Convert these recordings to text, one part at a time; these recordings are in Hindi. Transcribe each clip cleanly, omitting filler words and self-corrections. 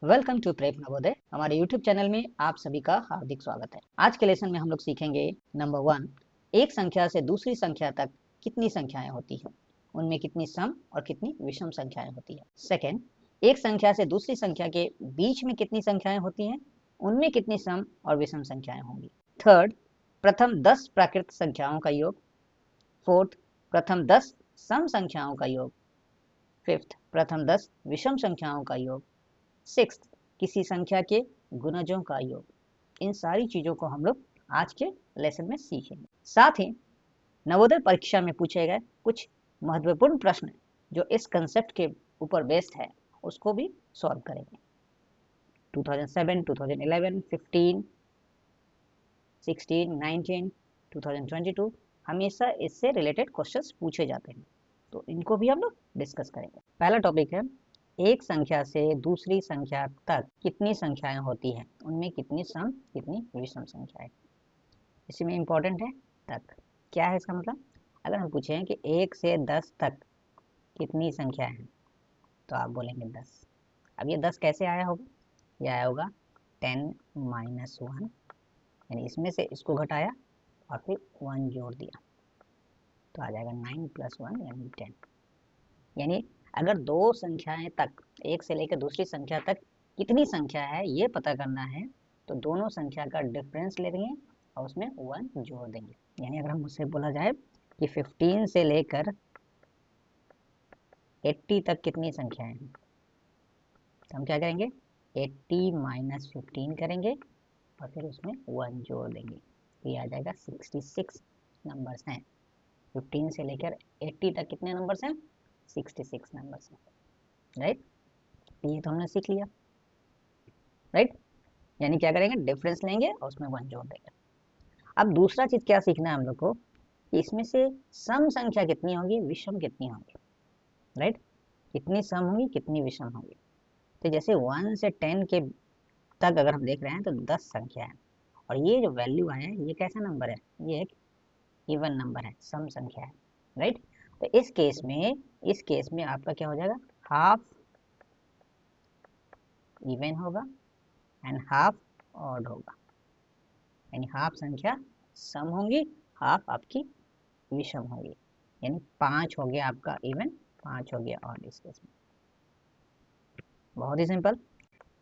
Welcome to prep Navodaya. हमारे यूट्यूब चैनल में आप सभी का हार्दिक स्वागत है। आज के लेसन में हम लोग सीखेंगे नंबर 1, एक संख्या से दूसरी संख्या तक कितनी संख्याएं होती हैं, उनमें कितनी सम और कितनी विषम संख्याएं होती है। सेकंड, एक संख्या से दूसरी संख्या के बीच में कितनी संख्याएं होती हैं, उनमें कितनी सम और विषम संख्याएं होंगी। थर्ड, प्रथम 10 प्राकृत संख्याओं का योग। फोर्थ, प्रथम 10 सम संख्याओं का योग। फिफ्थ, प्रथम 10 विषम संख्याओं का योग। सिक्स्थ, किसी संख्या के गुणजों का योग। इन सारी चीजों को हम लोग आज के लेसन में सीखेंगे। साथ ही नवोदय परीक्षा में पूछे गए कुछ महत्वपूर्ण प्रश्न जो इस कंसेप्ट के ऊपर बेस्ड है उसको भी सॉल्व करेंगे। 2007, 2011, 15, 16, 19, 2022 हमेशा इससे रिलेटेड क्वेश्चंस पूछे जाते हैं, तो इनको भी हम लोग डिस्कस करेंगे। पहला टॉपिक है, एक संख्या से दूसरी संख्या तक कितनी संख्याएं होती हैं, उनमें कितनी सम कितनी विषम संख्याएं। इसमें इंपॉर्टेंट है तक। क्या है इसका मतलब? अगर हम पूछें कि 1 से 10 तक कितनी संख्याएं हैं तो आप बोलेंगे 10। अब ये 10 कैसे आया होगा? ये आया होगा 10 - 1, यानी इसमें से इसको घटाया और फिर 1 जोड़ दिया तो आ जाएगा 9 + 1 यानी 10। यानी अगर दो संख्याएं तक, एक से लेकर दूसरी संख्या तक कितनी संख्या है ये पता करना है तो दोनों संख्या का डिफरेंस ले लेंगे और उसमें 1 जोड़ देंगे। यानी अगर हम मुझसे बोला जाए कि 15 से लेकर 80 तक कितनी संख्याएं हैं तो हम क्या करेंगे, 80 - 15 करेंगे और फिर उसमें 1 जोड़ देंगे तो ये आ जाएगा 66 नंबर्स हैं। 15 से लेकर 80 तक कितने नंबर्स हैं? 66 नंबर्स हैं, राइट। ये तो हमने सीख लिया, राइट। यानी क्या करेंगे, डिफरेंस लेंगे और उसमें 1 जोड़ देंगे। अब दूसरा चीज क्या सीखना है हम लोग को कि इसमें से सम संख्या कितनी होगी, विषम कितनी होगी, राइट। कितनी सम होगी कितनी विषम होगी। तो जैसे 1 से 10 के तक अगर हम देख रहे हैं तो 10 संख्या है और ये जो वैल्यू आया है ये कैसा नंबर है, ये एक इवन नंबर है, सम संख्या है, राइट। तो इस केस में आपका क्या हो जाएगा, हाफ इवन होगा एंड हाफ ऑड होगा। यानी हाफ संख्या सम होंगी, हाफ आपकी विषम होगी। यानी 5 हो गया आपका इवन, 5 हो गया ऑड। इस केस में बहुत ही सिंपल।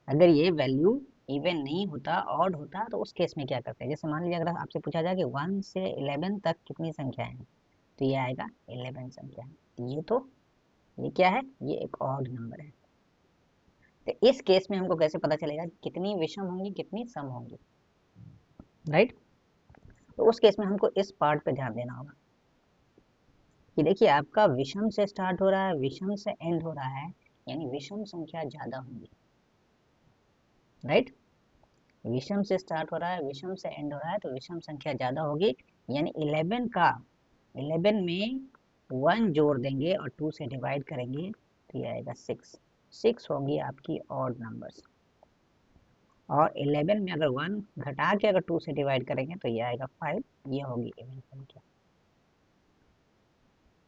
अगर ये वैल्यू इवन नहीं होता, ऑड होता, तो उस केस में क्या करते हैं, जैसे मान लीजिए अगर आपसे पूछा जाए कि 1 से 11 तक कितनी संख्याएं हैं तो ये आएगा 11 संख्या है। ये क्या है, ये एक ऑड नंबर है। तो इस केस में हमको कैसे पता चलेगा कितनी विषम होंगी कितनी सम होंगी, राइट। तो उस केस में हमको इस पार्ट पे ध्यान देना होगा कि देखिए आपका विषम से स्टार्ट हो रहा है, विषम से एंड हो रहा है, यानी विषम संख्या ज्यादा होंगी, राइट। विषम से स्टार्ट हो रहा है, विषम से एंड हो रहा है तो विषम संख्या ज्यादा होगी। यानी 11 में 1 जोड़ देंगे और 2 से डिवाइड करेंगे तो ये आएगा 6 होंगी आपकी ऑड नंबर्स। और 11 में अगर 1 घटा के अगर 2 से डिवाइड करेंगे तो ये आएगा 5, ये होगी इवन संख्या।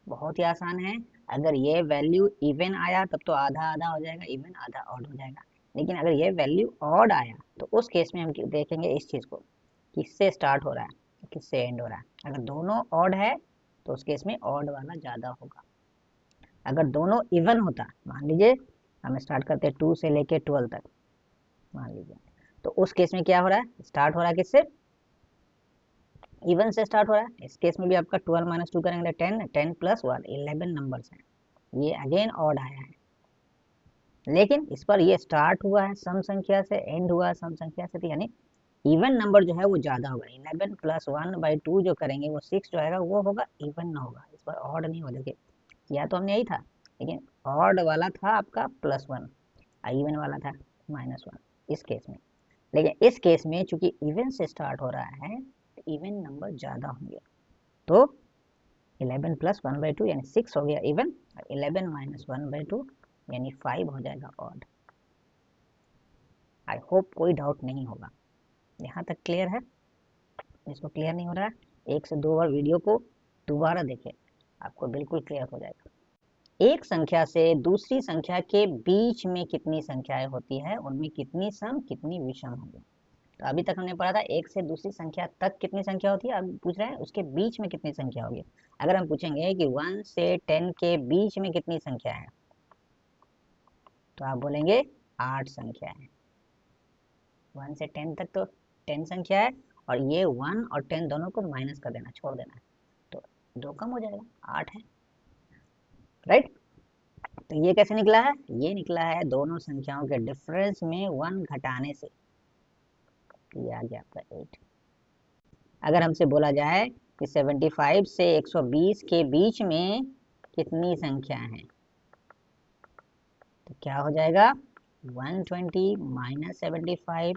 बहुत ही आसान है। अगर ये वैल्यू इवन आया तब तो आधा आधा हो जाएगा, इवन आधा ऑड हो जाएगा। लेकिन अगर ये वैल्यू ऑड आया तो उस केस में हम देखेंगे इस चीज को, किससे स्टार्ट हो रहा है किससे एंड हो रहा है। अगर दोनों ऑड है तो उस केस में ऑड वाला ज्यादा होगा। अगर दोनों इवन होता, मान लीजिए हम स्टार्ट करते हैं 2 से लेके 12 तक, मान लीजिए, तो उस केस में क्या हो रहा है, स्टार्ट हो रहा है किससे, इवन से स्टार्ट हो रहा है। इस केस में भी आपका 12 - 2 करेंगे 10, 10 + 1 11 नंबर्स हैं, ये अगेन ऑड आया है। लेकिन इस पर ये स्टार्ट हुआ है सम संख्या से, एंड हुआ है सम संख्या से, तो यानी इवन नंबर जो है वो ज्यादा होगा। 11 + 1/2 जो करेंगे वो 6 जो आएगा वो होगा इवन ना होगा, इस पर ऑड नहीं होगा। देखिए या तो हमने यही था, लेकिन ऑड वाला था आपका +1, इवन वाला था -1 इस केस में। लेकिन इस केस में चूंकि इवन से स्टार्ट हो रहा है तो इवन नंबर ज्यादा होंगे, तो 11 + 1/2 यानी 6 हो गया इवन, और 11 - 1/2 यानी 5 हो जाएगा ऑड। आई होप कोई डाउट नहीं होगा, यहाँ तक क्लियर है। जिसको क्लियर नहीं हो रहा है 1 से 2 बार वीडियो को दोबारा देखें, आपको बिल्कुल क्लियर हो जाएगा। एक संख्या से दूसरी संख्या के बीच में कितनी संख्याएं होती है, उनमें कितनी सम कितनी विषम होंगी। तो अभी तक हमने पढ़ा था एक से दूसरी संख्या तक कितनी संख्या होती है, अब पूछ रहे हैं उसके बीच में कितनी संख्या होगी। अगर हम पूछेंगे कि 1 से 10 के बीच में कितनी संख्या है, तो आप बोलेंगे 8 संख्या है। 1 से 10 तक तो 10 संख्या है, और ये 1 और 10 दोनों को माइनस कर देना, छोड़ देना है, तो 2 कम हो जाएगा, 8 है, राइट। तो ये कैसे निकला है, ये निकला है दोनों संख्याओं के डिफरेंस में 1 घटाने से, ये आ गया आपका 8। अगर हमसे बोला जाए कि 75 से 120 के बीच में कितनी संख्या है, तो क्या हो जाएगा, 120 माइनस 75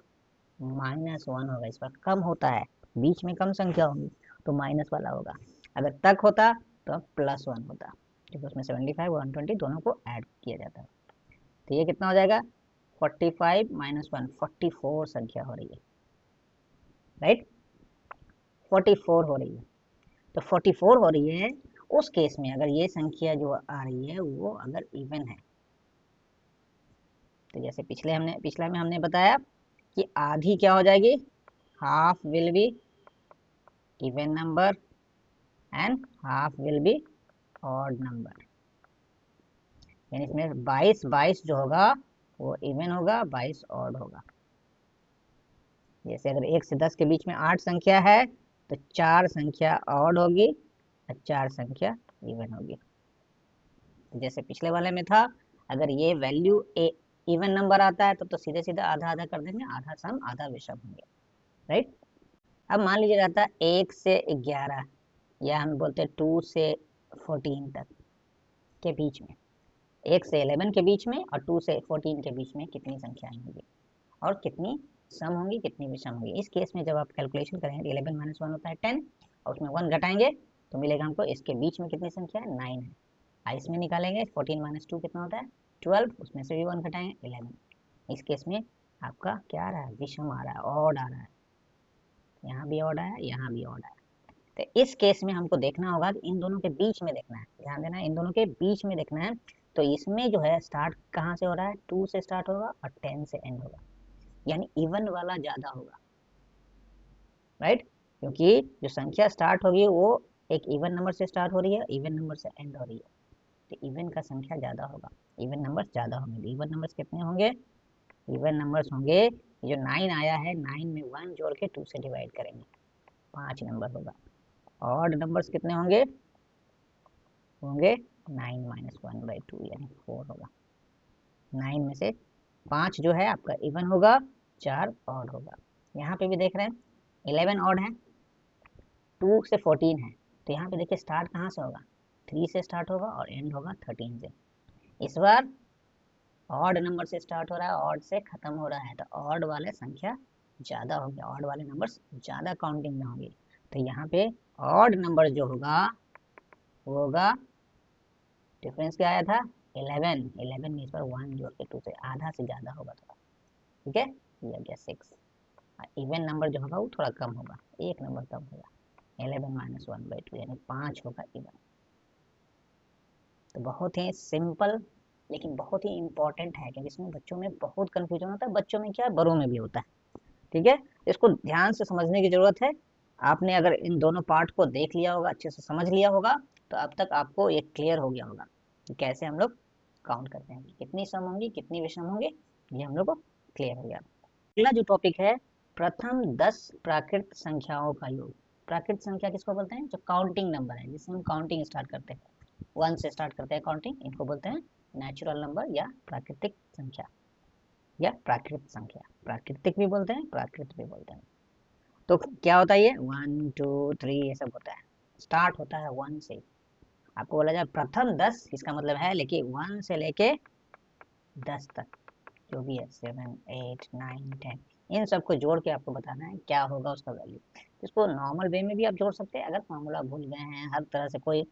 माइनस 1 होगा। इस पर कम होता है, बीच में कम संख्या होगी तो माइनस वाला होगा, अगर तक होता तो +1 होता, क्योंकि उसमें 75 और 120 दोनों को ऐड किया जाता है। तो ये कितना हो जाएगा, 45 माइनस 1, 44 संख्या हो रही है, राइट, 44 हो रही है। तो 44 हो रही है उस केस में अगर ये संख्या जो आ रही है वो अगर इवन है, तो जैसे पिछला में हमने बताया कि आधी क्या हो जाएगी, half will be even number and half will be odd number. यानी इसमें 22 जो होगा वो इवन होगा, 22 ऑड होगा। जैसे अगर 1 से 10 के बीच में 8 संख्या है तो 4 संख्या ऑड होगी और 4 संख्या इवन होगी। तो जैसे पिछले वाले में था, अगर ये वैल्यू इवन नंबर आता है तो सीधे सीधे आधा आधा कर देंगे, आधा सम आधा विषम होंगे, राइट। अब मान लीजिए रहता है 1 से 11 या हम बोलते हैं 2 से 14 तक के बीच में, 1 से 11 के बीच में और 2 से 14 के बीच में कितनी संख्याएं होंगी और कितनी सम होंगी कितनी विषम होंगी। इस केस में जब आप कैलकुलेशन करेंगे 11 माइनस 1 होता है 10, और उसमें 1 घटाएंगे तो मिलेगा हमको इसके बीच में कितनी संख्या है, 9 है। इसमें निकालेंगे 14 माइनस 2 कितना होता है 12, उसमें से भी 1 घटाएंगे 11। इस केस में आपका क्या आ रहा है, विषम आ रहा है, ऑड आ रहा है, यहाँ भी ऑड आया यहाँ भी ऑड आया। तो इस केस में हमको देखना होगा कि इन दोनों के बीच में देखना है, ध्यान देना है, इन दोनों के बीच में देखना है। तो इसमें जो है स्टार्ट कहाँ से हो रहा है, 2 से स्टार्ट होगा और 10 से एंड होगा, यानी इवन वाला ज्यादा होगा, राइट। क्योंकि जो संख्या स्टार्ट होगी वो एक इवन नंबर से स्टार्ट हो रही है, इवन नंबर से एंड हो रही है, तो इवन का संख्या ज्यादा होगा, इवन नंबर ज्यादा होंगे। इवन नंबर्स कितने होंगे, इवन नंबर्स होंगे, जो 9 आया है 9 में 1 जोड़ के 2 से डिवाइड करेंगे, 5 नंबर होगा। ऑड नंबर्स कितने होंगे, होंगे 9 माइनस 1/2 यानी 4 होगा। 9 में से 5 जो है आपका इवन होगा, 4 ऑड होगा। यहाँ पे भी देख रहे हैं 11 ऑड है, 2 से 14 है, तो यहाँ पे देखिए स्टार्ट कहाँ से होगा, 3 से स्टार्ट होगा और एंड होगा 13 से। इस बार ऑड नंबर से स्टार्ट हो रहा है, ऑड से खत्म हो रहा है, तो ऑड वाले संख्या ज़्यादा होंगे, ऑड वाले नंबर्स ज़्यादा काउंटिंग में होंगे। तो यहाँ पे ऑड नंबर जो होगा वो होगा, डिफरेंस क्या आया था 11 में इस पर 1 जोड़ के 2 से आधा से ज़्यादा होगा थोड़ा, ठीक है, ये आ गया 6। इवन नंबर जो होगा वो थोड़ा कम होगा, 1 नंबर कम होगा, 11 माइनस 1/2 यानी 5 होगा इवन। तो बहुत ही सिंपल लेकिन बहुत ही इंपॉर्टेंट है, क्योंकि इसमें बच्चों में बहुत कंफ्यूजन होता है, बच्चों में क्या बड़ों में भी होता है, ठीक है। इसको ध्यान से समझने की जरूरत है। आपने अगर इन दोनों पार्ट को देख लिया होगा, अच्छे से समझ लिया होगा, तो अब तक आपको ये क्लियर हो गया होगा कि कैसे हम लोग काउंट करते हैं, कितनी सम होंगी कितनी विषम होंगे, ये हम लोग को क्लियर हो गया। अगला जो टॉपिक है, प्रथम 10 प्राकृत संख्याओं का योग। प्राकृत संख्या किसको बोलते हैं, जो काउंटिंग नंबर है, जिससे हम काउंटिंग स्टार्ट करते हैं, 1 से स्टार्ट करते हैं काउंटिंग, इनको बोलते हैं नेचुरल नंबर या प्राकृतिक संख्या या प्राकृत संख्या। प्राकृतिक भी बोलते हैं, प्राकृत भी बोलते हैं। तो क्या होता है, ये 1 2 3 ये सब होता है, स्टार्ट होता है 1 से। आपको बोला जाए प्रथम 10, इसका मतलब है लेके 1 से लेके 10 तक जो भी है, 7 8 9 10, इन सबको जोड़ के आपको बताना है क्या होगा उसका वैल्यू। इसको नॉर्मल वे में भी आप जोड़ सकते हैं, अगर फॉर्मूला भूल गए हैं, हर तरह से कोई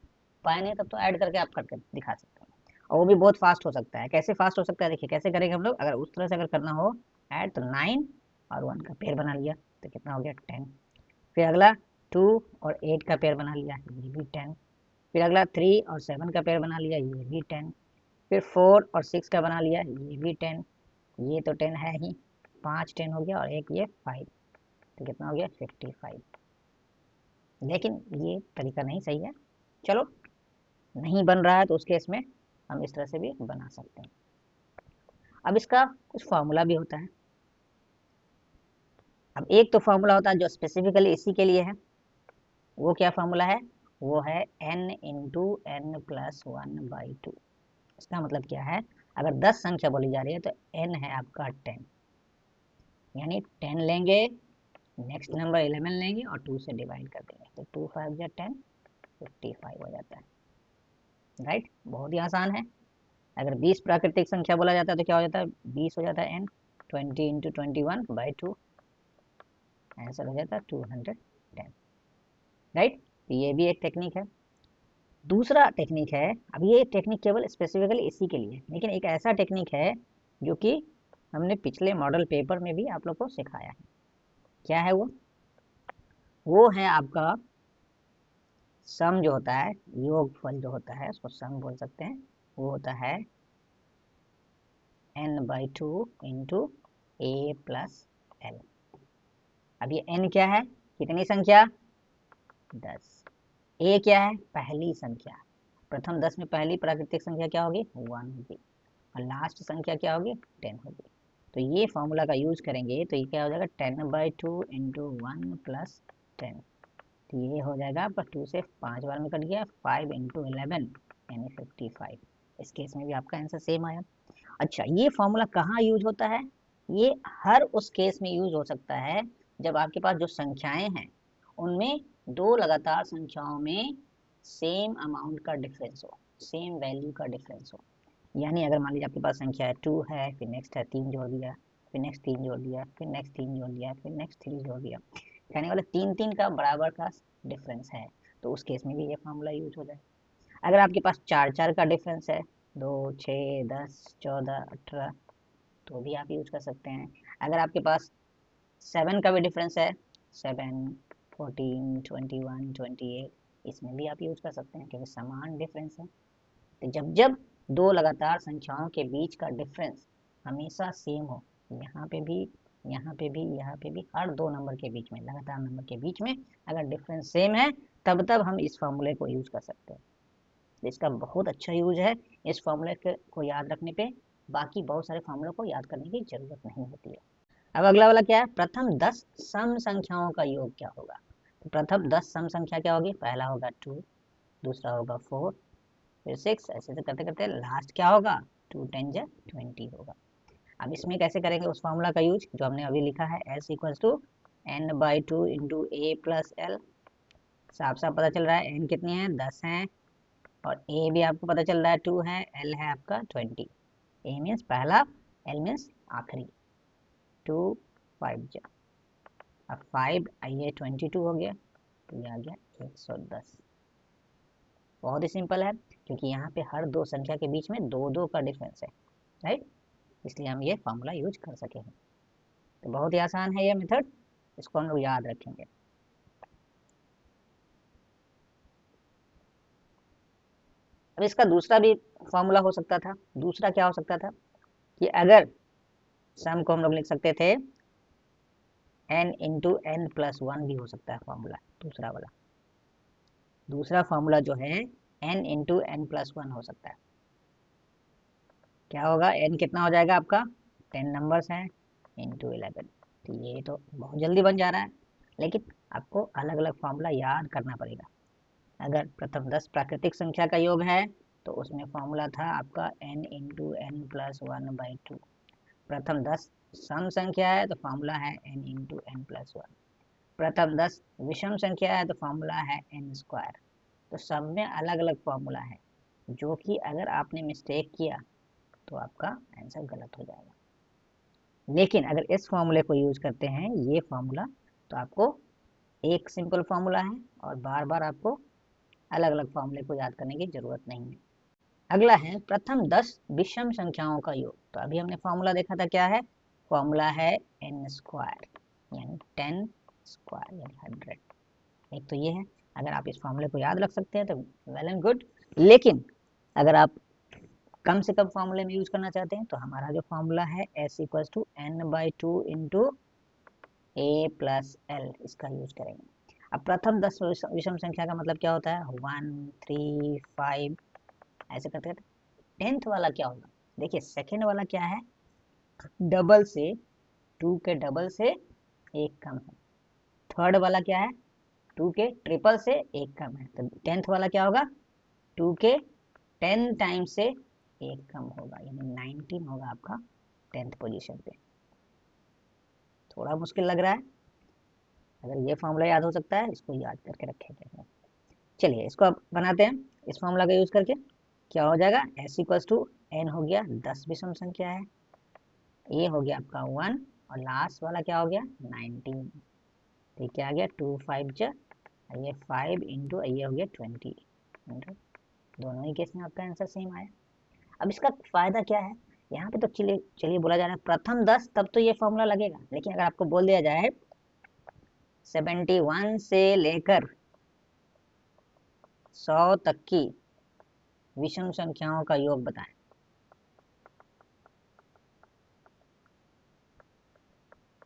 पाए नहीं, तब तो ऐड करके आप करके दिखा सकते हैं, और वो भी बहुत फास्ट हो सकता है। कैसे फास्ट हो सकता है, देखिए कैसे करेंगे हम लोग, अगर उस तरह से अगर करना हो ऐड, तो 9 और 1 का पेयर बना लिया तो कितना हो गया 10। फिर अगला 2 और 8 का पेयर बना लिया, ये भी 10। फिर अगला 3 और 7 का पेयर बना लिया, ये भी 10। फिर 4 और 6 का बना लिया, ये भी 10। ये तो 10 है ही, 5 10 हो गया और एक ये 5, तो कितना हो गया 55। लेकिन ये तरीका नहीं सही है, चलो नहीं बन रहा है तो उस केस में हम इस तरह से भी बना सकते हैं। अब इसका कुछ फॉर्मूला भी होता है। अब एक तो फॉर्मूला होता है जो स्पेसिफिकली इसी के लिए है, वो क्या फॉर्मूला है, वो है n इंटू एन प्लस 1/2। इसका मतलब क्या है, अगर 10 संख्या बोली जा रही है तो n है आपका 10, यानी 10 लेंगे, नेक्स्ट नंबर 11 लेंगे और 2 से डिवाइड कर देंगे, तो 2 5 या 10, 55 हो जाता है। राइट, बहुत ही आसान है। अगर 20 प्राकृतिक संख्या बोला जाता है तो क्या हो जाता है, 20 हो जाता है n, 20 इंटू 21/2, आंसर हो जाता है 210। राइट, तो ये भी एक टेक्निक है। दूसरा टेक्निक है, अब ये टेक्निक केवल स्पेसिफिकली इसी के लिए, लेकिन एक ऐसा टेक्निक है जो कि हमने पिछले मॉडल पेपर में भी आप लोग को सिखाया है। क्या है वो है आपका सम जो होता है, योगफल जो होता है उसको सम बोल सकते हैं। वो होता है n/2 into a plus l। अब ये n क्या है, कितनी संख्या, 10। a क्या है, पहली संख्या, प्रथम 10 में पहली प्राकृतिक संख्या क्या होगी, 1 होगी, और लास्ट संख्या क्या होगी, 10 होगी। तो ये फॉर्मूला का यूज करेंगे तो ये क्या हो जाएगा, 10/2 इंटू 1 प्लस 10। तो ये हो जाएगा आपका 2 से 5 बार में कट गया, 5 इंटू 11 यानी 55। इस केस में भी आपका आंसर सेम आया। अच्छा, ये फॉर्मूला कहाँ यूज होता है, ये हर उस केस में यूज हो सकता है जब आपके पास जो संख्याएं हैं उनमें दो लगातार संख्याओं में सेम अमाउंट का डिफरेंस हो, सेम वैल्यू का डिफरेंस हो। यानी अगर मान लीजिए आपके पास संख्या है 2 है, फिर नेक्स्ट है 3 जोड़ दिया, फिर नेक्स्ट 3 जोड़ दिया, फिर नेक्स्ट 3 जोड़ दिया, फिर नेक्स्ट 3 जोड़ दिया, कहने वाला 3 का बराबर का डिफरेंस है, तो उस केस में भी ये फॉर्मूला यूज हो जाए। अगर आपके पास 4 का डिफरेंस है, 2 6 10 14 18, तो भी आप यूज कर सकते हैं। अगर आपके पास 7 का भी डिफरेंस है, 7 14 21 28, इसमें भी आप यूज कर सकते हैं क्योंकि समान डिफरेंस है। तो जब जब दो लगातार संख्याओं के बीच का डिफरेंस हमेशा सेम हो, यहाँ पे भी, यहाँ पे भी, यहाँ पे भी, हर दो नंबर के बीच में, लगातार नंबर के बीच में अगर डिफरेंस सेम है, तब तब हम इस फॉर्मूले को यूज कर सकते हैं। इसका बहुत अच्छा यूज है, इस फॉर्मूले को याद रखने पे बाकी बहुत सारे फॉर्मूलों को याद करने की जरूरत नहीं होती है। अब अगला वाला क्या है, प्रथम 10 सम संख्याओं का योग क्या होगा। तो प्रथम 10 सम संख्या क्या होगी, पहला होगा 2, दूसरा होगा 4, फिर 6, ऐसे से करते करते लास्ट क्या होगा, 2 10 जा 20 होगा। अब इसमें कैसे करेंगे उस फॉर्मूला का यूज जो हमने अभी लिखा है, s equals to n/2 into a plus l। साफ साफ पता चल रहा है n कितनी है, 10 है, और a भी आपको पता चल रहा है 2 है, l है आपका 20। a मीन्स पहला, l मीन्स आखिरी, 2 5 जा, अब 5 आइए 22 हो गया, तो ये आ गया 110। बहुत ही सिंपल है, क्योंकि यहाँ पे हर दो संख्या के बीच में 2 का डिफरेंस है, राइट, इसलिए हम ये फॉर्मूला यूज कर सके हैं। तो बहुत ही आसान है ये मेथड, इसको हम लोग याद रखेंगे। अब इसका दूसरा भी फॉर्मूला हो सकता था, दूसरा क्या हो सकता था कि अगर सम को हम लोग लिख सकते थे n इंटू एन प्लस 1 भी हो सकता है फॉर्मूला, दूसरा वाला, दूसरा फॉर्मूला जो है n इंटू एन प्लस 1 हो सकता है। क्या होगा, n कितना हो जाएगा आपका, 10 नंबर्स हैं इंटू 11, तो ये तो बहुत जल्दी बन जा रहा है, लेकिन आपको अलग अलग फॉर्मूला याद करना पड़ेगा। अगर प्रथम 10 प्राकृतिक संख्या का योग है तो उसमें फॉर्मूला था आपका n इंटू एन प्लस 1/2। प्रथम 10 सम संख्या है तो फॉर्मूला है n इंटू एन प्लस 1। प्रथम 10 विषम संख्या है तो फॉर्मूला है n स्क्वायर। तो सब में अलग अलग फॉर्मूला है, जो कि अगर आपने मिस्टेक किया तो आपका आंसर गलत हो जाएगा। लेकिन अगर इस फॉर्मूले को यूज करते हैं, ये फॉर्मूला, तो आपको एक सिंपल फॉर्मूला है और बार बार आपको अलग अलग फॉर्मूले को याद करने की जरूरत नहीं है। अगला है प्रथम 10 विषम संख्याओं का योग। तो अभी हमने फॉर्मूला देखा था, क्या है, फॉर्मूला है n स्क्वायर यानी 10 स्क्वायर यानी 100। एक तो ये है। अगर आप इस फॉर्मूले को याद रख सकते हैं तो वेल एंड गुड, लेकिन अगर आप कम से कम फॉर्मूले में यूज करना चाहते हैं तो हमारा जो फॉर्मूला है s equals to n/2 into a plus L, इसका यूज करेंगे। अब प्रथम 10 विषम संख्या का मतलब क्या होता है, 1 3 5 ऐसे करते करते। टेंथ वाला क्या होगा, देखिए सेकेंड वाला क्या है, डबल से 2 के डबल से एक कम है। थर्ड वाला क्या है, 2 के ट्रिपल से एक कम है। तो टेंथ वाला क्या होगा, 2 के 10 टाइम्स से एक कम होगा, यानी 19 होगा आपका टेंथ पोजीशन पे। थोड़ा मुश्किल लग रहा है, अगर ये फॉर्मूला याद हो सकता है इसको याद करके रखेंगे। चलिए इसको अब बनाते हैं, इस फॉर्मूला का यूज करके क्या हो जाएगा, s इक्वल्स टू n हो गया 10 विषम संख्या है, a हो गया आपका 1 और लास्ट वाला क्या हो गया 19। ठीक है, आ गया 2 5 जा, ये 5 इंटू ये हो गया 20। दोनों ही केस में आपका आंसर सेम आया। अब इसका फायदा क्या है, यहाँ पे तो चलिए चलिए बोला जा रहा है प्रथम 10, तब तो ये फॉर्मूला लगेगा, लेकिन अगर आपको बोल दिया जाए 71 से लेकर 100 तक की विषम संख्याओं का योग बताएं,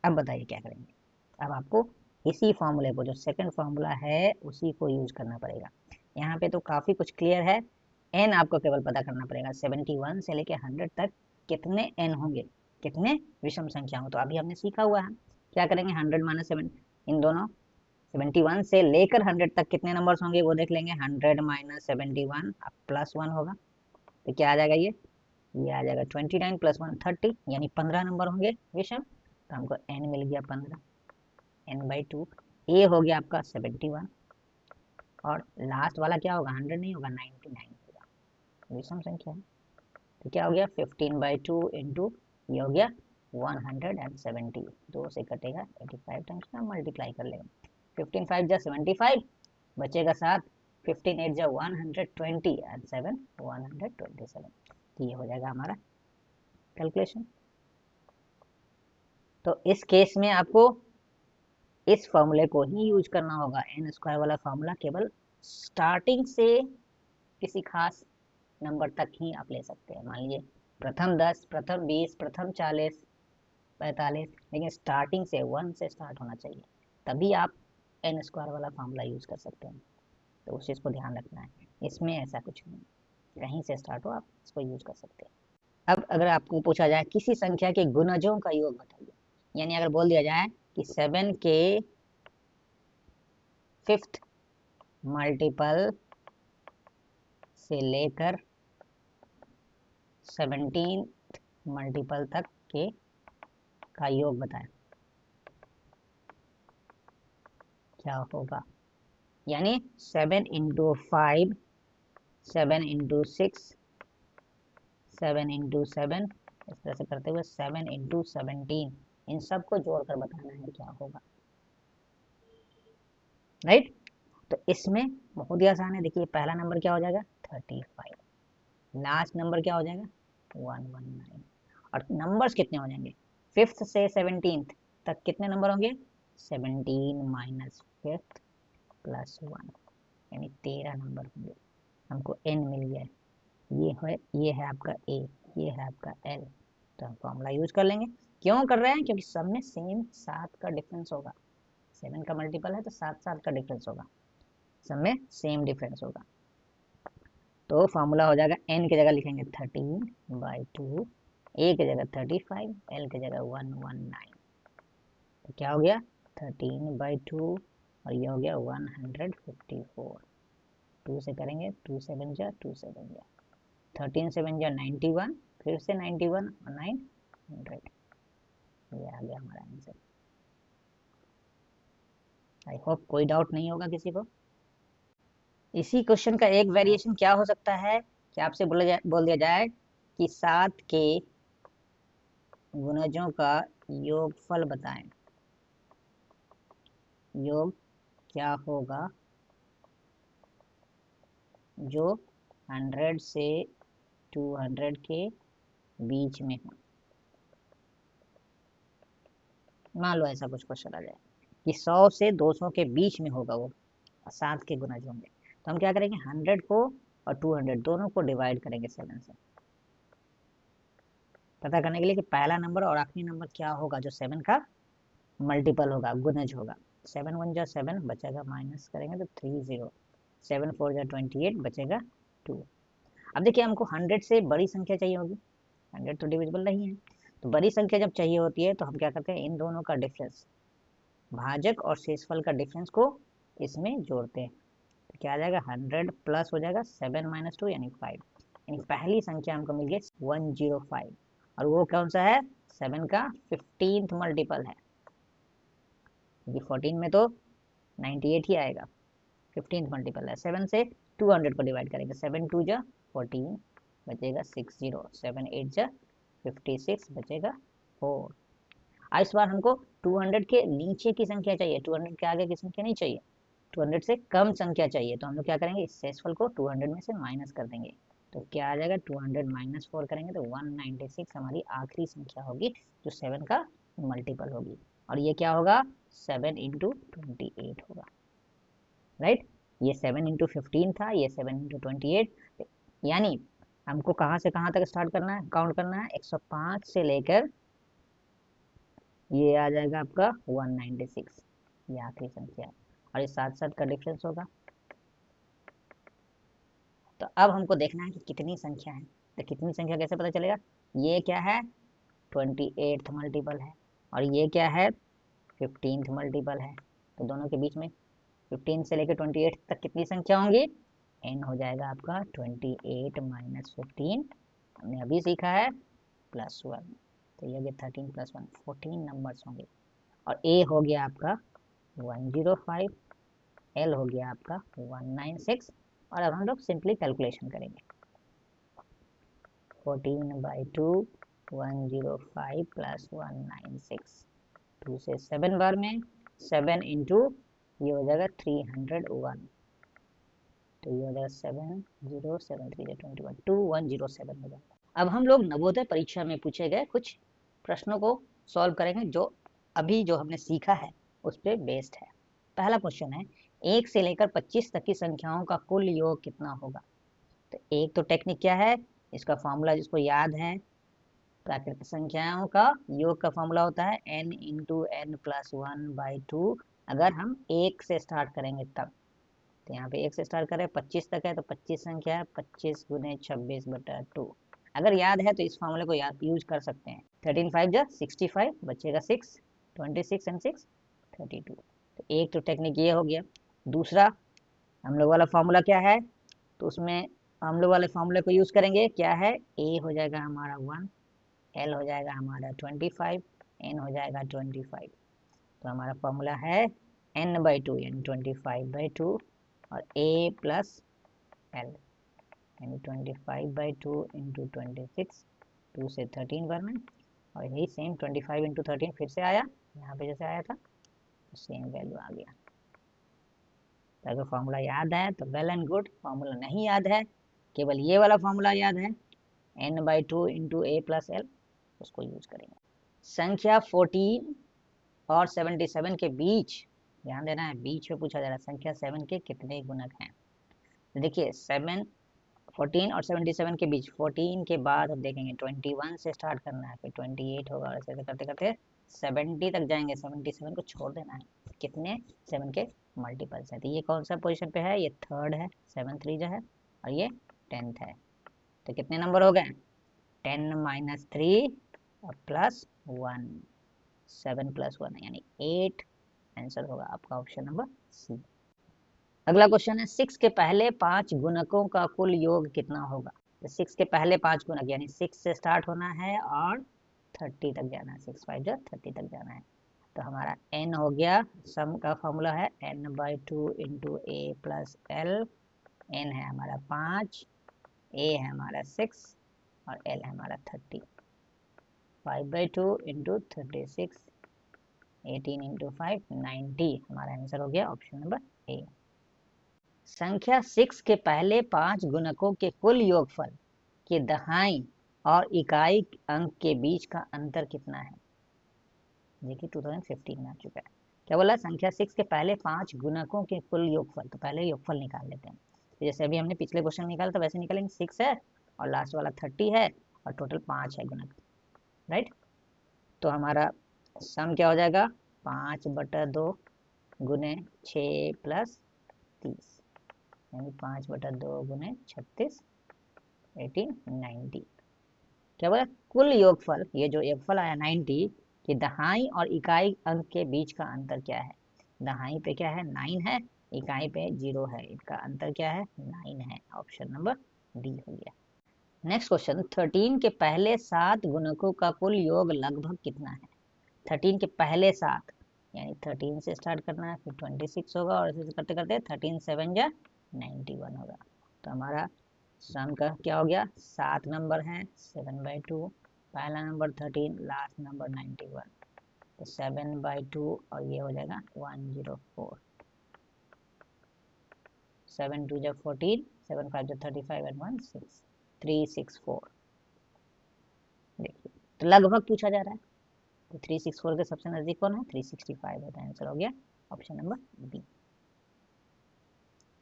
अब बताइए क्या करेंगे। अब आपको इसी फॉर्मूले को, जो सेकंड फॉर्मूला है उसी को यूज करना पड़ेगा। यहाँ पे तो काफी कुछ क्लियर है, एन आपको केवल पता करना पड़ेगा, 71 से लेके 100 तक कितने एन होंगे, कितने विषम संख्या हो। तो अभी हमने सीखा हुआ है, क्या करेंगे 100 माइनस 7, इन दोनों 71 से लेकर 100 तक कितने नंबर्स होंगे वो देख लेंगे, 100 माइनस 71 प्लस 1 होगा, तो क्या आ जाएगा ये आ जाएगा 29 प्लस 1 30, यानी 15 नंबर होंगे विषम। तो हमको एन मिल गया 15, n/2। ए हो गया आपका 71 और लास्ट वाला क्या होगा, 100 नहीं होगा 99 होगा, विषम संख्या है। तो क्या हो गया 15/2 इंटू ये हो गया 170, 2 से कटेगा 85 टाइम्स का मल्टीप्लाई कर लेंगे, 15 5 जा 75, बचेगा 7, 15 8 जा 120 एंड 7 127। तो ये हो जाएगा हमारा कैलकुलेशन। तो इस केस में आपको इस फॉर्मूले को ही यूज करना होगा, एन स्क्वायर वाला फॉर्मूला केवल स्टार्टिंग से किसी खास नंबर तक ही आप ले सकते हैं। मान लीजिए प्रथम 10, प्रथम 20, प्रथम 40, 45, लेकिन स्टार्टिंग से 1 से स्टार्ट होना चाहिए, तभी आप एन स्क्वायर वाला फॉर्मूला यूज कर सकते हैं। तो उस चीज़ को ध्यान रखना है, इसमें ऐसा कुछ नहीं, कहीं से स्टार्ट हो आप इसको यूज कर सकते हैं। अब अगर आपको पूछा जाए किसी संख्या के गुणजों का योग बताइए, यानी अगर बोल दिया जाए कि 7 के 5th मल्टीपल से लेकर 17 मल्टीपल तक के का योग बताएं, क्या होगा, यानी 7 इंटू 5, 7 इंटू 6, 7 इंटू 7, इस तरह से करते हुए 7 इंटू 17, इन सबको जोड़कर बताना है क्या होगा, राइट। तो इसमें बहुत ही आसान है, देखिए पहला नंबर क्या हो जाएगा 35, लास्ट नंबर क्या हो जाएगा 119, और नंबर्स कितने हो जाएंगे 5th से 17th तक कितने नंबर होंगे, 17 माइनस 5th प्लस 1, यानी 13 नंबर होंगे। हमको n मिल गया, ये है आपका a, ये है आपका l, तो हम फॉर्मूला यूज कर लेंगे। क्यों कर रहे हैं, क्योंकि सब में सेम 7 का डिफरेंस होगा, 7 का मल्टीपल है तो 7 का डिफरेंस होगा, सब में सेम डिफरेंस होगा। तो फॉर्मूला हो जाएगा n की जगह लिखेंगे 13/2, a की जगह 35, l की जगह 119, तो क्या हो गया 13/2 और ये हो गया 154, 2 से करेंगे 2 7 जा 2 7 जा, 13 7 जा 91, फिर से 91 और 900, ये आ गया हमारा आंसर। आई होप कोई डाउट नहीं होगा किसी को। इसी क्वेश्चन का एक वेरिएशन क्या हो सकता है कि आपसे बोल दिया जाए कि 7 के गुणजों का योगफल बताएं, योग क्या होगा जो 100 से 200 के बीच में हो। मान लो ऐसा कुछ क्वेश्चन आ जाए कि 100 से 200 के बीच में होगा वो, 7 के गुणज होंगे। तो हम क्या करेंगे, 100 को और 200 दोनों को डिवाइड करेंगे 7 से, पता करने के लिए कि पहला नंबर और आखिरी नंबर क्या होगा जो 7 का मल्टीपल होगा, गुणज होगा। 7 1 जा 7 बचेगा, माइनस करेंगे तो 30, 7 4 जा 28 बचेगा 2। अब देखिए हमको 100 से बड़ी संख्या चाहिए होगी, 100 तो डिविजिबल नहीं है, तो बड़ी संख्या जब चाहिए होती है तो हम क्या करते हैं, इन दोनों का डिफरेंस, भाजक और शेषफल का डिफरेंस को इसमें जोड़ते हैं। तो क्या आ जाएगा, 100 प्लस हो जाएगा 7 माइनस 2 यानी 5, यानी पहली संख्या हमको मिल गई 105, और वो कौन सा है, 7 का 15th मल्टीपल है, क्योंकि 14 में तो 98 ही आएगा, 15th मल्टीपल है। 7 से 200 को डिवाइड करेंगे, 7 2 जा 14 बचेगा 60, 7 8 जा 56 बचेगा 4। इस बार हमको 200 के नीचे की संख्या चाहिए, 200 के आगे की संख्या नहीं चाहिए, 200 से कम संख्या चाहिए। तो हम लोग क्या करेंगे, इस शेषफल को 200 में से माइनस कर देंगे, तो क्या आ जाएगा, 200 माइनस 4 करेंगे तो 196 हमारी आखिरी संख्या होगी जो 7 का मल्टीपल होगी, और ये क्या होगा, 7 इंटू 28 होगा, राइट। ये 7 इंटू 15 था, ये 7 इंटू 28, यानी हमको कहाँ से कहाँ तक स्टार्ट करना है, काउंट करना है, 105 से लेकर ये आ जाएगा आपका 196, ये आखिरी संख्या है, और ये 7 का डिफरेंस होगा। तो अब हमको देखना है कि कितनी संख्या है, तो कितनी संख्या कैसे पता चलेगा, ये क्या है 28th मल्टीपल है, और ये क्या है 15th मल्टीपल है, तो दोनों के बीच में 15 से लेकर 28 तक कितनी संख्या होंगी, n हो जाएगा आपका 28 माइनस 15, हमने अभी सीखा है +1, तो ये हो गया 13 + 1 14 नंबर्स होंगे, और a हो गया आपका 105, l हो गया आपका 196, और अब हम लोग सिंपली कैलकुलेशन करेंगे, 14/2 105 + 196, 2 से 7 बार में 7 इंटू ये हो जाएगा 301, तो ये हो जाएगा 7 0 7 3 21 2107 हो जाएगा। अब हम लोग नवोदय परीक्षा में पूछे गए कुछ प्रश्नों को सॉल्व करेंगे जो अभी जो हमने सीखा है उस पर बेस्ड है। पहला क्वेश्चन है, 1 से लेकर 25 तक की संख्याओं का कुल योग कितना होगा। तो एक तो टेक्निक क्या है, इसका फॉर्मूला जिसको याद है, प्राकृतिक संख्याओं का योग का फॉर्मूला होता है n इंटू n प्लस 1/2, अगर हम 1 से स्टार्ट करेंगे तब। तो यहाँ पे 1 से स्टार्ट करें, 25 तक है तो 25 संख्या है, 25 गुने 26/2, अगर याद है तो इस फॉर्मूले को याद यूज कर सकते हैं। 13 5 जा 65 बचेगा 6, 26 एंड 6 32। तो एक तो टेक्निक ये हो गया। दूसरा हम लोग वाला फॉर्मूला क्या है, तो उसमें हम लोग वाले फॉर्मूले को यूज करेंगे, क्या है, a हो जाएगा हमारा 1, l हो जाएगा हमारा 25, n हो जाएगा 25, तो हमारा फॉर्मूला है n/2 यानी 25/2 और a प्लस l यानी 25/2 इंटू 26, 2 से 13 बार में, और यही सेम 25 इंटू 13 फिर से आया, यहाँ पे जैसे आया था तो सेम वैल्यू आ गया। तो अगर फॉर्मूला याद है तो वेल एंड गुड, फॉर्मूला नहीं याद है, केवल ये वाला फॉर्मूला याद है n/2 into a plus l, उसको यूज करेंगे। संख्या 14 और 77 के बीच, ध्यान देना है बीच में पूछा जा रहा है, संख्या 7 के कितने गुणक हैं। तो देखिए 14 और 77 के बीच, 14 के बाद हम देखेंगे 21 से स्टार्ट करना है, फिर 28 होगा, और ऐसे करते करते 70 तक जाएंगे, 77 को छोड़ देना है, कितने 7 के मल्टीपल्स है। तो ये कौन सा पोजीशन पे है, ये 3rd है, 7 3 जो है, और ये 10th है। तो कितने नंबर हो गए, 10 माइनस 3 और प्लस 1, 7 + 1 यानी 8, आंसर होगा आपका ऑप्शन नंबर सी। अगला क्वेश्चन है, 6 के पहले 5 गुणकों का कुल योग कितना होगा। तो 6 के पहले 5 गुणक यानी 6 से स्टार्ट होना है और 30 तक जाना है, 6 5 जा 30 तक जाना है। तो हमारा n हो गया, सम का फॉर्मूला है n/2 into a plus l, n है हमारा 5, a है हमारा 6 और l है हमारा 30, 5/2 इंटू 36, 18 इंटू 5 90, हमारा आंसर हो गया ऑप्शन नंबर ए। संख्या 6 के पहले 5 गुणकों के कुल योगफल के दहाई और इकाई अंक के बीच का अंतर कितना है। देखिए 2015 में आ चुका है, क्या बोला, संख्या 6 के पहले 5 गुणकों के कुल योगफल। तो पहले योगफल निकाल लेते हैं। तो जैसे अभी हमने पिछले क्वेश्चन निकाला था वैसे निकालेंगे। 6 है और लास्ट वाला 30 है और टोटल 5 है गुणक, राइट। तो हमारा सम क्या हो जाएगा, 5/2 गुने 6 प्लस 30, यानी 5/2 गुने 36, 18, 90। क्या बोला, कुल योगफल, ये जो योगफल आया 90 कि दहाई और इकाई अंक के बीच का अंतर क्या है। दहाई पे क्या है, 9 है, इकाई पे 0 है, इनका अंतर क्या है, 9 है। ऑप्शन नंबर डी हो गया। नेक्स्ट क्वेश्चन, 13 के पहले 7 गुणकों का कुल योग लगभग कितना है। 13 के पहले 7, यानी 13 से स्टार्ट करना है, फिर 26 होगा और ऐसे करते करते 13 7 जा 91 होगा। तो हमारा सम का क्या हो गया, 7 नंबर है, 7/2, पहला नंबर 13, लास्ट नंबर 91, तो 7/2 और ये हो जाएगा 104, 7 2 जा 14, 7 5 जा 35 एंड 1 6, 364। देखिए तो लगभग पूछा जा रहा है, तो 364 के सबसे नजदीक कौन है, 365 है। तो आंसर हो गया ऑप्शन नंबर बी।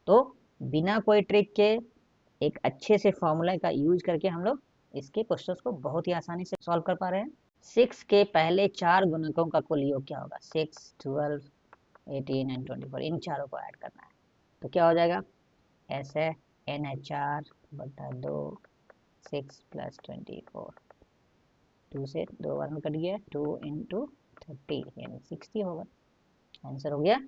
तो बिना कोई ट्रिक के एक अच्छे से फॉर्मूला का यूज करके हम लोग इसके क्वेश्चंस को बहुत ही आसानी से सॉल्व कर पा रहे हैं। 6 के पहले 4 गुणकों का कुल योग क्या होगा, 6, 12, 18 एंड 24, इन चारों को ऐड करना है। तो क्या हो जाएगा, ऐसे n है 4/2, 6 प्लस 24, 2 से 2 बार में कट गया, 2 × 30 यानी 60 होगा। आंसर हो गया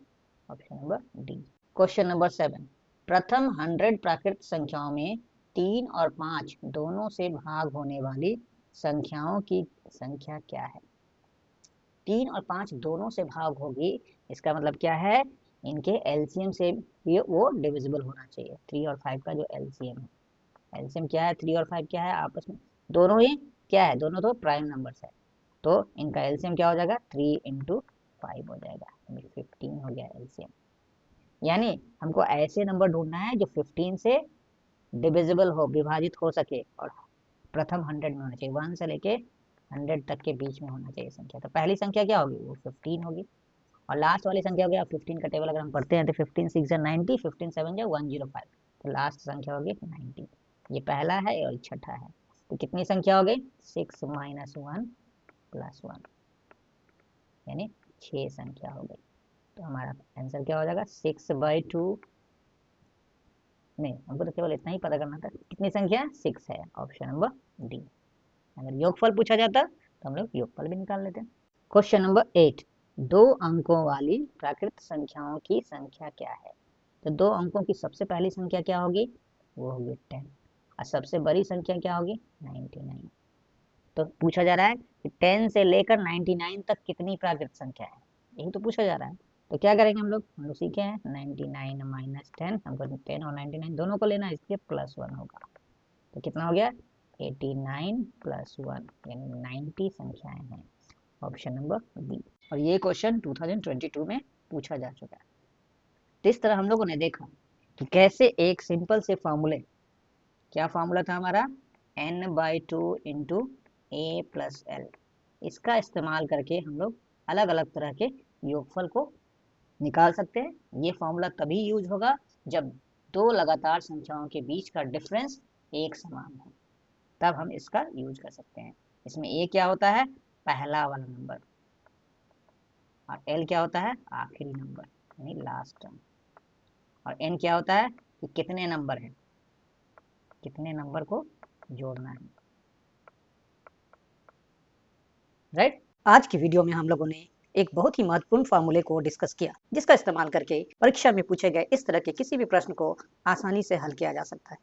option number D. Question number 7, प्रथम 100 प्राकृत संख्याओं में 3 और 5 दोनों से भाग होने वाली संख्याओं की संख्या क्या है। 3 और 5 दोनों से भाग होगी, इसका मतलब क्या है, इनके एलसीएम से भी वो डिविजिबल होना चाहिए। 3 और 5 का जो एलसीएम है, एलसीएम क्या है, 3 और 5 क्या है आपस में, दोनों ही क्या है, दोनों तो प्राइम नंबर्स है। तो इनका एलसीएम क्या हो जाएगा, 3 × 5 हो जाएगा, 15 हो गया एलसीएम। यानी हमको ऐसे नंबर ढूंढना है जो 15 से डिविजिबल हो, विभाजित हो सके, और प्रथम 100 में होना चाहिए, 1 से लेके 100 तक के बीच में होना चाहिए संख्या। तो पहली संख्या क्या होगी, वो 15 होगी, और लास्ट वाली संख्या हो गया 15 का टेबल अगर हम पढ़ते हैं तो 15 6 जा 90, 15 7 जा 105, तो लास्ट संख्या होगी 90। ये पहला है और छठा है। तो कितनी संख्या हो गई, 6 - 1 + 1, यानी 6 संख्या हो गई। तो हमारा आंसर क्या हो जाएगा, 6/2, नहीं हमको तो केवल इतना ही पता करना था, कितनी संख्या 6 है, ऑप्शन नंबर डी। अगर योगफल पूछा जाता तो हम लोग योगफल भी निकाल लेते हैं। क्वेश्चन नंबर 8, 2 अंकों वाली प्राकृत संख्याओं की संख्या क्या है। तो 2 अंकों की सबसे पहली संख्या क्या होगी, वो होगी 10, और सबसे बड़ी संख्या क्या होगी, 99। तो पूछा जा रहा है कि 10 से लेकर 99 तक कितनी प्राकृत संख्या है, यही तो पूछा जा रहा है। तो क्या करेंगे हम लोग सीखे हैं 99 - 10, हमको 10 और 99 दोनों को लेना है, इसलिए +1 होगा। तो कितना हो गया, 89 + 1, यानी 90 संख्याएं हैं, ऑप्शन नंबर बी। और ये क्वेश्चन 2022 में पूछा जा चुका है। तो इस तरह हम लोगों ने देखा कि कैसे एक सिंपल से फॉर्मूले, क्या फॉर्मूला था हमारा, n/2 × a + l, इसका इस्तेमाल करके हम लोग अलग अलग तरह के योगफल को निकाल सकते हैं। ये फॉर्मूला तभी यूज होगा जब दो लगातार संख्याओं के बीच का डिफरेंस एक समान हो, तब हम इसका यूज कर सकते हैं। इसमें a क्या होता है, पहला वाला नंबर, और l क्या होता है, आखिरी नंबर यानी लास्ट टर्म, और n क्या होता है कि कितने नंबर हैं, कितने नंबर को जोड़ना है, राइट। आज की वीडियो में हम लोगों ने एक बहुत ही महत्वपूर्ण फार्मूले को डिस्कस किया, जिसका इस्तेमाल करके परीक्षा में पूछे गए इस तरह के किसी भी प्रश्न को आसानी से हल किया जा सकता है।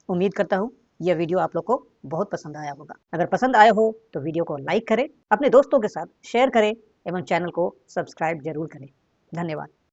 उम्मीद करता हूँ यह वीडियो आप लोग को बहुत पसंद आया होगा। अगर पसंद आया हो तो वीडियो को लाइक करें, अपने दोस्तों के साथ शेयर करें एवं चैनल को सब्सक्राइब जरूर करें। धन्यवाद।